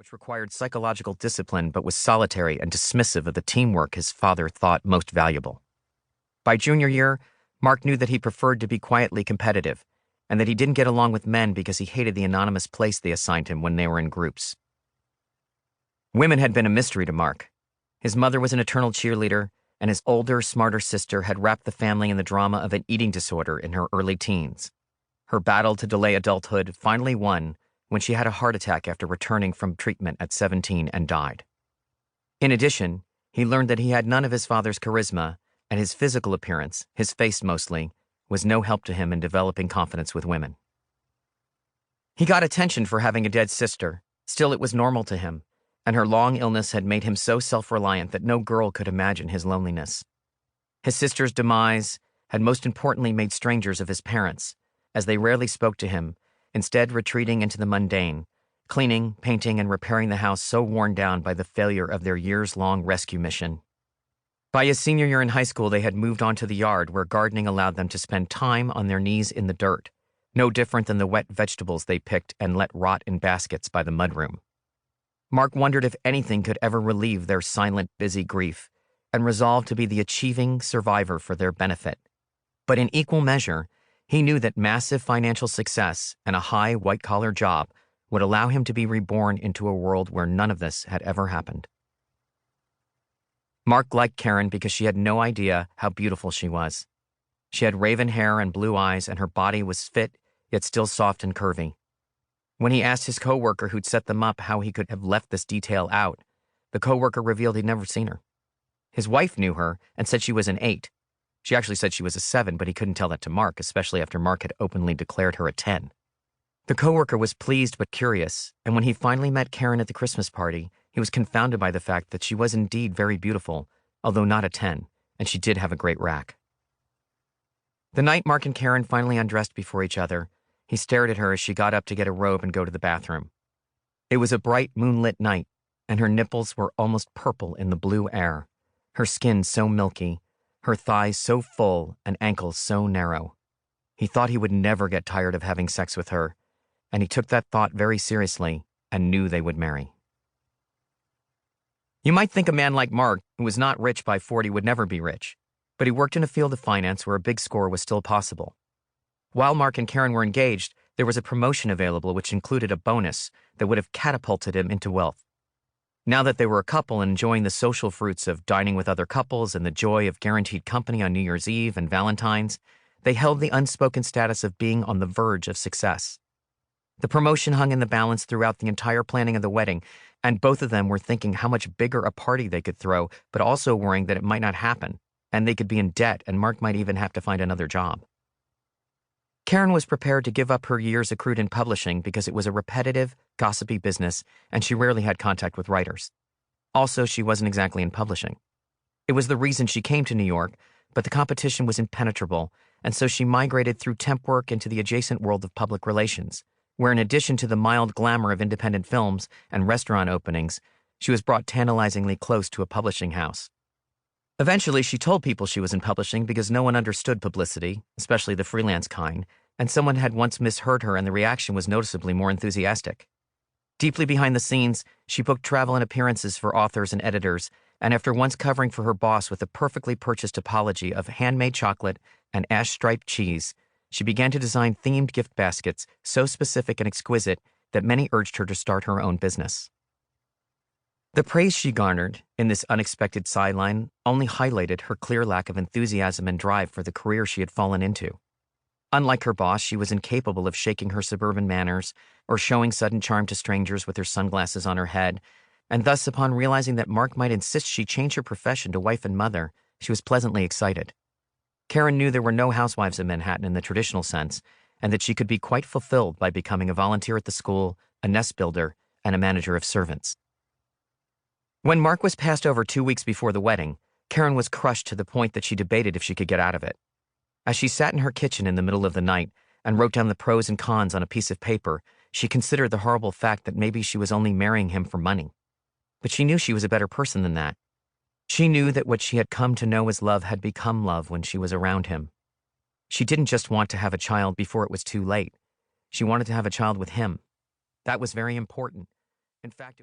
which required psychological discipline but was solitary and dismissive of the teamwork his father thought most valuable. By junior year, Mark knew that he preferred to be quietly competitive, and that he didn't get along with men because he hated the anonymous place they assigned him when they were in groups. Women had been a mystery to Mark. His mother was an eternal cheerleader, and his older, smarter sister had wrapped the family in the drama of an eating disorder in her early teens. Her battle to delay adulthood finally won when she had a heart attack after returning from treatment at 17 and died. In addition, he learned that he had none of his father's charisma, and his physical appearance, his face mostly, was no help to him in developing confidence with women. He got attention for having a dead sister, still it was normal to him, and her long illness had made him so self-reliant that no girl could imagine his loneliness. His sister's demise had most importantly made strangers of his parents, as they rarely spoke to him, instead retreating into the mundane, cleaning, painting, and repairing the house so worn down by the failure of their years-long rescue mission. By his senior year in high school, they had moved on to the yard where gardening allowed them to spend time on their knees in the dirt, no different than the wet vegetables they picked and let rot in baskets by the mudroom. Mark wondered if anything could ever relieve their silent, busy grief, and resolved to be the achieving survivor for their benefit. But in equal measure, he knew that massive financial success and a high white-collar job would allow him to be reborn into a world where none of this had ever happened. Mark liked Karen because she had no idea how beautiful she was. She had raven hair and blue eyes, and her body was fit, yet still soft and curvy. When he asked his coworker who'd set them up how he could have left this detail out, the coworker revealed he'd never seen her. His wife knew her and said she was an 8. She actually said she was a 7, but he couldn't tell that to Mark, especially after Mark had openly declared her a 10. The coworker was pleased but curious, and when he finally met Karen at the Christmas party, he was confounded by the fact that she was indeed very beautiful, although not a 10, and she did have a great rack. The night Mark and Karen finally undressed before each other, he stared at her as she got up to get a robe and go to the bathroom. It was a bright moonlit night, and her nipples were almost purple in the blue air, her skin so milky, her thighs so full and ankles so narrow. He thought he would never get tired of having sex with her, and he took that thought very seriously and knew they would marry. You might think a man like Mark, who was not rich by 40, would never be rich, but he worked in a field of finance where a big score was still possible. While Mark and Karen were engaged, there was a promotion available which included a bonus that would have catapulted him into wealth. Now that they were a couple and enjoying the social fruits of dining with other couples and the joy of guaranteed company on New Year's Eve and Valentine's, they held the unspoken status of being on the verge of success. The promotion hung in the balance throughout the entire planning of the wedding, and both of them were thinking how much bigger a party they could throw, but also worrying that it might not happen, and they could be in debt, and Mark might even have to find another job. Karen was prepared to give up her years accrued in publishing because it was a repetitive, gossipy business, and she rarely had contact with writers. Also, she wasn't exactly in publishing. It was the reason she came to New York, but the competition was impenetrable, and so she migrated through temp work into the adjacent world of public relations, where in addition to the mild glamour of independent films and restaurant openings, she was brought tantalizingly close to a publishing house. Eventually, she told people she was in publishing because no one understood publicity, especially the freelance kind, and someone had once misheard her and the reaction was noticeably more enthusiastic. Deeply behind the scenes, she booked travel and appearances for authors and editors, and after once covering for her boss with a perfectly purchased apology of handmade chocolate and ash-striped cheese, she began to design themed gift baskets so specific and exquisite that many urged her to start her own business. The praise she garnered in this unexpected sideline only highlighted her clear lack of enthusiasm and drive for the career she had fallen into. Unlike her boss, she was incapable of shaking her suburban manners or showing sudden charm to strangers with her sunglasses on her head, and thus, upon realizing that Mark might insist she change her profession to wife and mother, she was pleasantly excited. Karen knew there were no housewives in Manhattan in the traditional sense, and that she could be quite fulfilled by becoming a volunteer at the school, a nest builder, and a manager of servants. When Mark was passed over 2 weeks before the wedding, Karen was crushed to the point that she debated if she could get out of it. As she sat in her kitchen in the middle of the night and wrote down the pros and cons on a piece of paper, she considered the horrible fact that maybe she was only marrying him for money. But she knew she was a better person than that. She knew that what she had come to know as love had become love when she was around him. She didn't just want to have a child before it was too late. She wanted to have a child with him. That was very important. In fact, it was